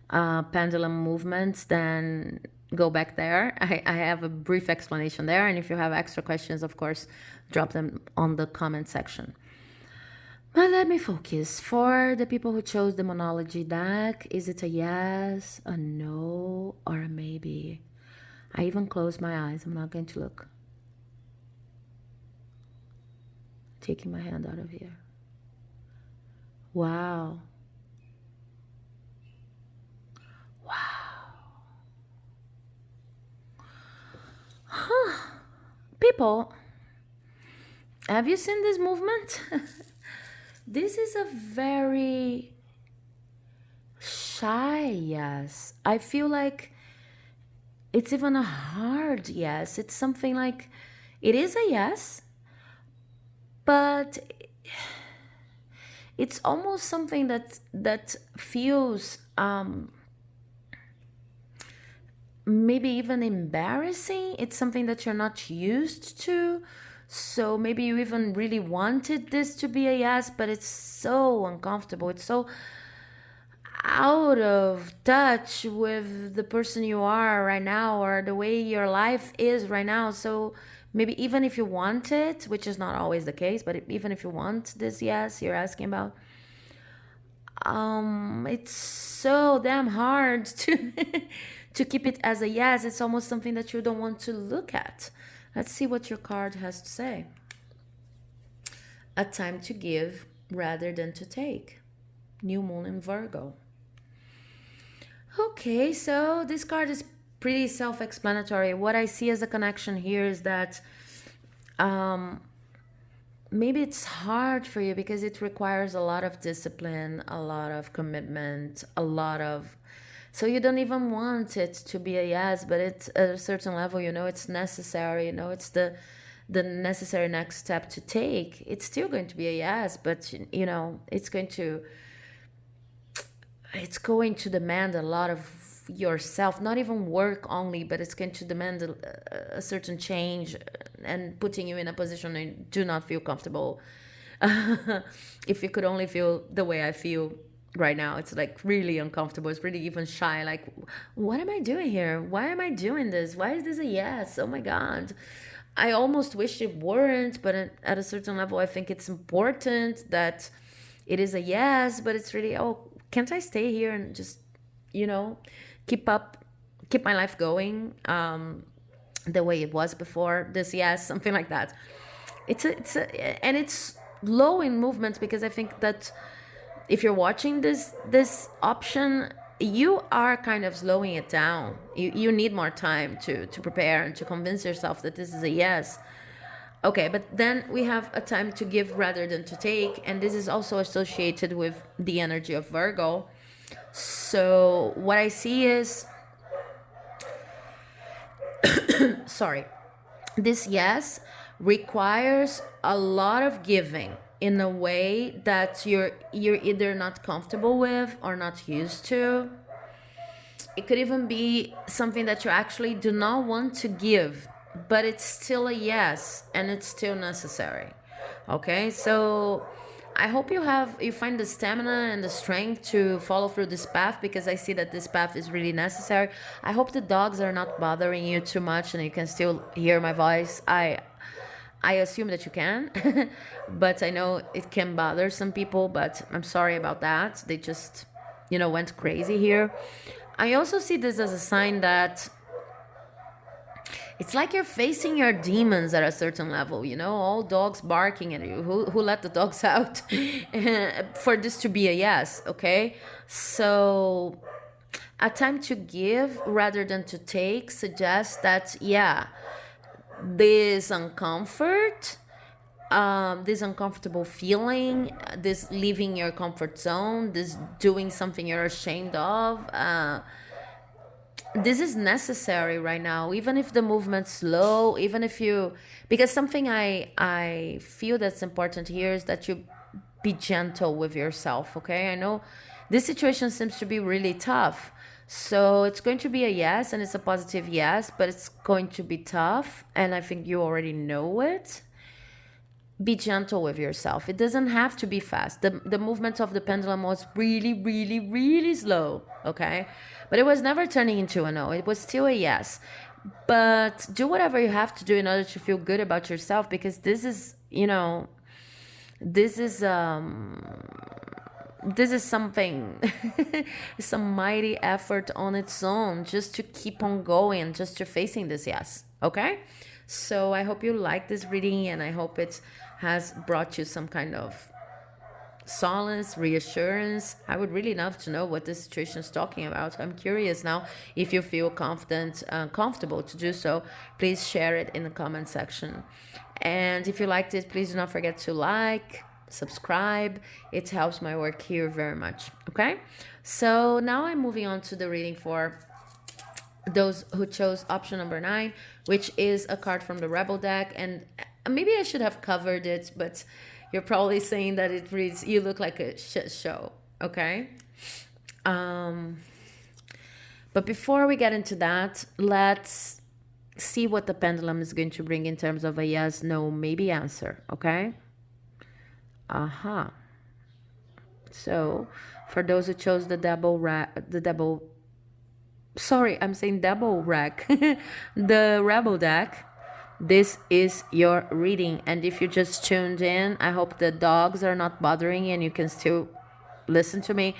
[SPEAKER 1] pendulum movements, then go back there. I have a brief explanation there, and if you have extra questions, of course, drop them on the comment section. But let me focus. For the people who chose the Moonology deck, is it a yes, a no, or a maybe? I even closed my eyes. I'm not going to look. Taking my hand out of here. Wow. Wow. Huh. People, have you seen this movement? This is a very shy yes. I feel like it's even a hard yes. It's something like it is a yes, but it's almost something that feels maybe even embarrassing. It's something that you're not used to. So maybe you even really wanted this to be a yes, but it's so uncomfortable. It's so out of touch with the person you are right now or the way your life is right now. So maybe even if you want it, which is not always the case, but even if you want this yes you're asking about, it's so damn hard to to keep it as a yes. It's almost something that you don't want to look at. Let's see what your card has to say. A time to give rather than to take. New moon in Virgo. Okay, so this card is pretty self-explanatory. What I see as a connection here is that maybe it's hard for you because it requires a lot of discipline, a lot of commitment, a lot of, so you don't even want it to be a yes, but it's at a certain level, you know, it's necessary, you know, it's the necessary next step to take. It's still going to be a yes, but you know, it's going to demand a lot of yourself, not even work only, but it's going to demand a certain change and putting you in a position you do not feel comfortable. If you could only feel the way I feel right now, it's like really uncomfortable. It's really even shy. Like, what am I doing here? Why am I doing this? Why is this a yes? Oh my God. I almost wish it weren't, but at a certain level, I think it's important that it is a yes, but it's really, oh, can't I stay here and just, you know, keep my life going the way it was before this yes, something like that. And it's low in movement because I think that if you're watching this option, you are kind of slowing it down. You need more time to prepare and to convince yourself that this is a yes. Okay, but then we have a time to give rather than to take, and this is also associated with the energy of Virgo. So what I see is, sorry, this yes requires a lot of giving in a way that you're either not comfortable with or not used to. It could even be something that you actually do not want to give, but it's still a yes and it's still necessary. Okay, so I hope you find the stamina and the strength to follow through this path, because I see that this path is really necessary. I hope the dogs are not bothering you too much and you can still hear my voice. I assume that you can, but I know it can bother some people, but I'm sorry about that. They just, you know, went crazy here. I also see this as a sign that it's like you're facing your demons at a certain level, you know, all dogs barking at you. Who let the dogs out for this to be a yes, okay? So a time to give rather than to take suggests that, yeah, this this uncomfortable feeling, this leaving your comfort zone, this doing something you're ashamed of, this is necessary right now, even if the movement's slow, even if you, because something I feel that's important here is that you be gentle with yourself. Okay, I know this situation seems to be really tough, so it's going to be a yes, and it's a positive yes, but it's going to be tough, and I think you already know it. Be gentle with yourself. It doesn't have to be fast. The movement of the pendulum was really, really, really slow, okay? But it was never turning into a no. It was still a yes. But do whatever you have to do in order to feel good about yourself, because this is, you know, this is something, some mighty effort on its own just to keep on going, just to facing this yes, okay? So I hope you like this reading, and I hope it has brought you some kind of solace, reassurance. I would really love to know what this situation is talking about. I'm curious now. If you feel confident, comfortable to do so, please share it in the comment section. And if you liked it, please do not forget to like, subscribe. It helps my work here very much. Okay, so now I'm moving on to the reading for those who chose option number 9, which is a card from the Rebel deck. And maybe I should have covered it, but you're probably saying that it reads, you look like a shit show. Okay. But before we get into that, let's see what the pendulum is going to bring in terms of a yes, no, maybe answer. Okay. So for those who chose the double I'm saying double rack, the Rebel deck, this is your reading. And if you just tuned in, I hope the dogs are not bothering you and you can still listen to me.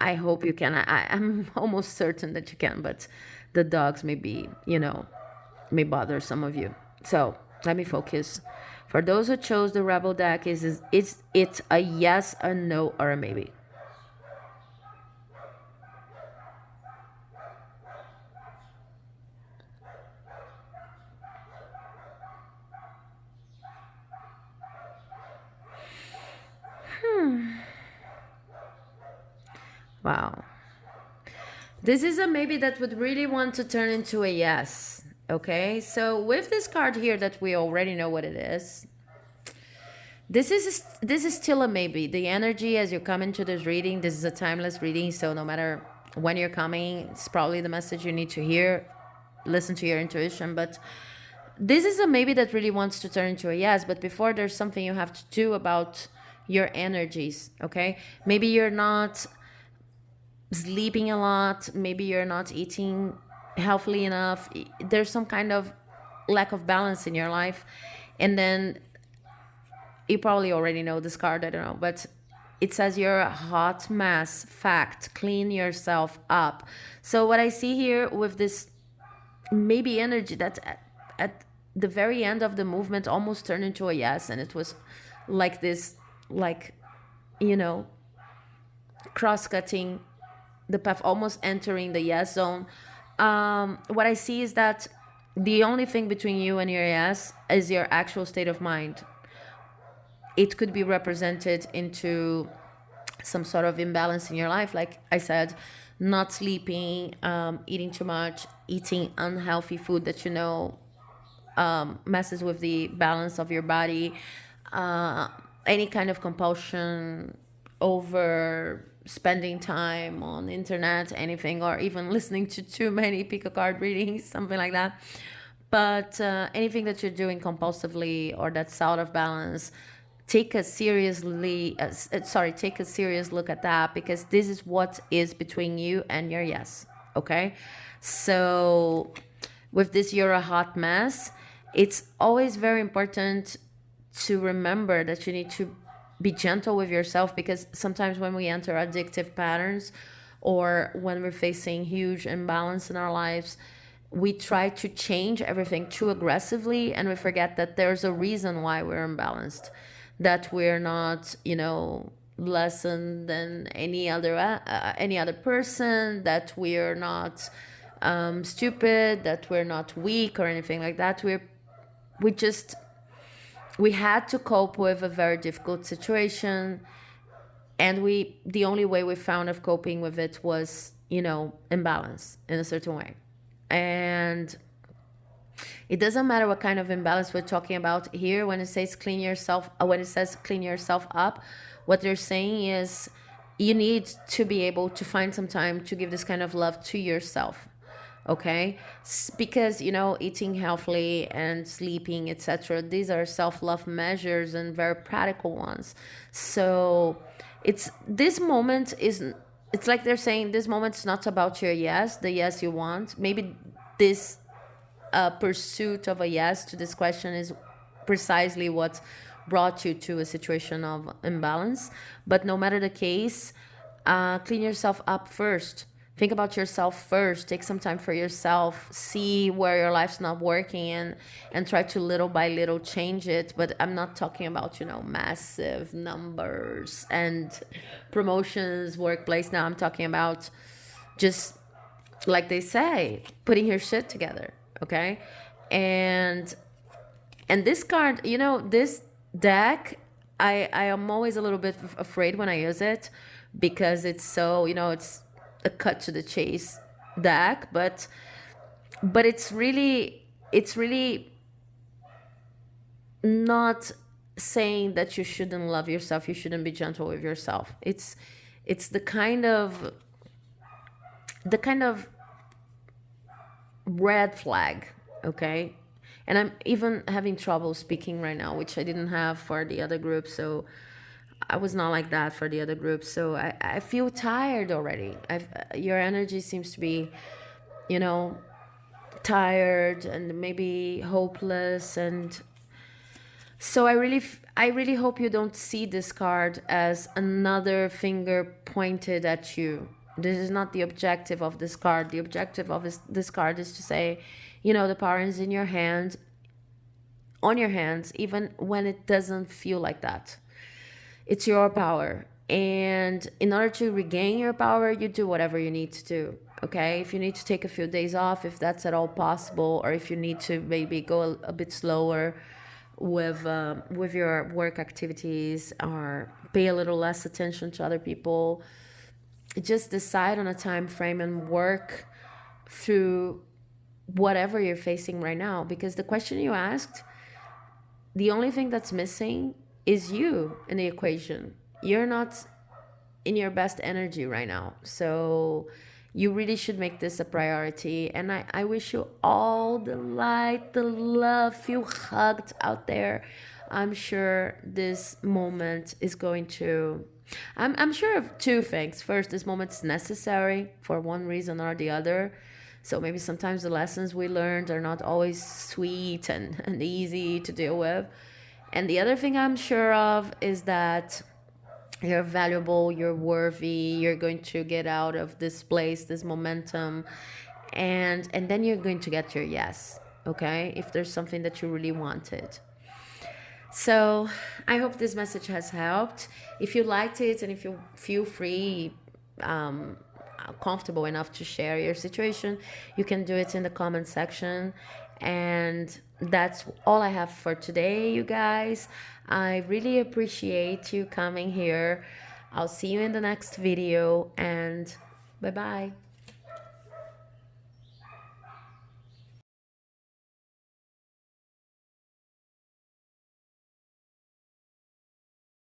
[SPEAKER 1] I hope you can. I'm almost certain that you can, but the dogs may be, may bother some of you. So let me focus. For those who chose the Rebel deck, is it's a yes, a no, or a maybe? Wow. This is a maybe that would really want to turn into a yes. Okay, so with this card here that we already know what it is, this is still a maybe. The energy as you come into this reading, this is a timeless reading, so no matter when you're coming, it's probably the message you need to hear. Listen to your intuition, but this is a maybe that really wants to turn into a yes. But before, there's something you have to do about your energies. Okay, maybe you're not sleeping a lot, maybe you're not eating healthily enough, there's some kind of lack of balance in your life. And then you probably already know this card, I don't know, but it says you're a hot mess. Fact, clean yourself up. So what I see here with this maybe energy that at the very end of the movement almost turned into a yes, and it was like this, like, cross-cutting the path, almost entering the yes zone. What I see is that the only thing between you and your yes is your actual state of mind. It could be represented into some sort of imbalance in your life, like I said, not sleeping, eating too much, eating unhealthy food that messes with the balance of your body, any kind of compulsion over spending time on internet, anything, or even listening to too many pick a card readings, something like that. But anything that you're doing compulsively or that's out of balance, take a serious look at that, because this is what is between you and your yes. Okay, so with this, you're a hot mess. It's always very important to remember that you need to be gentle with yourself, because sometimes when we enter addictive patterns or when we're facing huge imbalance in our lives, we try to change everything too aggressively, and we forget that there's a reason why we're imbalanced, that we're not, less than any other person, that we're not stupid, that we're not weak or anything like that. We had to cope with a very difficult situation, and the only way we found of coping with it was, imbalance in a certain way. And it doesn't matter what kind of imbalance we're talking about here. When it says clean yourself up, what they're saying is you need to be able to find some time to give this kind of love to yourself. Okay, because eating healthily and sleeping, etc., these are self-love measures and very practical ones. So it's like they're saying this moment's not about your yes, the yes you want. Maybe this pursuit of a yes to this question is precisely what brought you to a situation of imbalance. But no matter the case, clean yourself up first. Think about yourself first. Take some time for yourself. See where your life's not working, and try to little by little change it. But I'm not talking about, massive numbers and promotions, workplace. Now I'm talking about just, like they say, putting your shit together. Okay? And this card, this deck I am always a little bit afraid when I use it, because it's so, it's a cut to the chase deck, but it's really not saying that you shouldn't love yourself, you shouldn't be gentle with yourself. It's the kind of red flag, okay? And I'm even having trouble speaking right now, which I didn't have for the other group. So I was not like that for the other group. So I feel tired already. Your energy seems to be, you know, tired and maybe hopeless. And so I really hope you don't see this card as another finger pointed at you. This is not the objective of this card. The objective of this card is to say, the power is in your hand, on your hands, even when it doesn't feel like that. It's your power. And in order to regain your power, you do whatever you need to do. Okay? If you need to take a few days off, if that's at all possible, or if you need to maybe go a bit slower with your work activities, or pay a little less attention to other people, just decide on a time frame and work through whatever you're facing right now. Because the question you asked, the only thing that's missing is you in the equation. You're not in your best energy right now. So you really should make this a priority. And I wish you all the light, the love, feel hugged out there. I'm sure this moment is going to. I'm sure of two things. First, this moment's necessary for one reason or the other. So maybe sometimes the lessons we learned are not always sweet and easy to deal with. And the other thing I'm sure of is that you're valuable, you're worthy, you're going to get out of this place, this momentum, and then you're going to get your yes, okay? If there's something that you really wanted. So I hope this message has helped. If you liked it and if you feel free, comfortable enough to share your situation, you can do it in the comment section. And that's all I have for today, you guys. I really appreciate you coming here. I'll see you in the next video, and bye bye.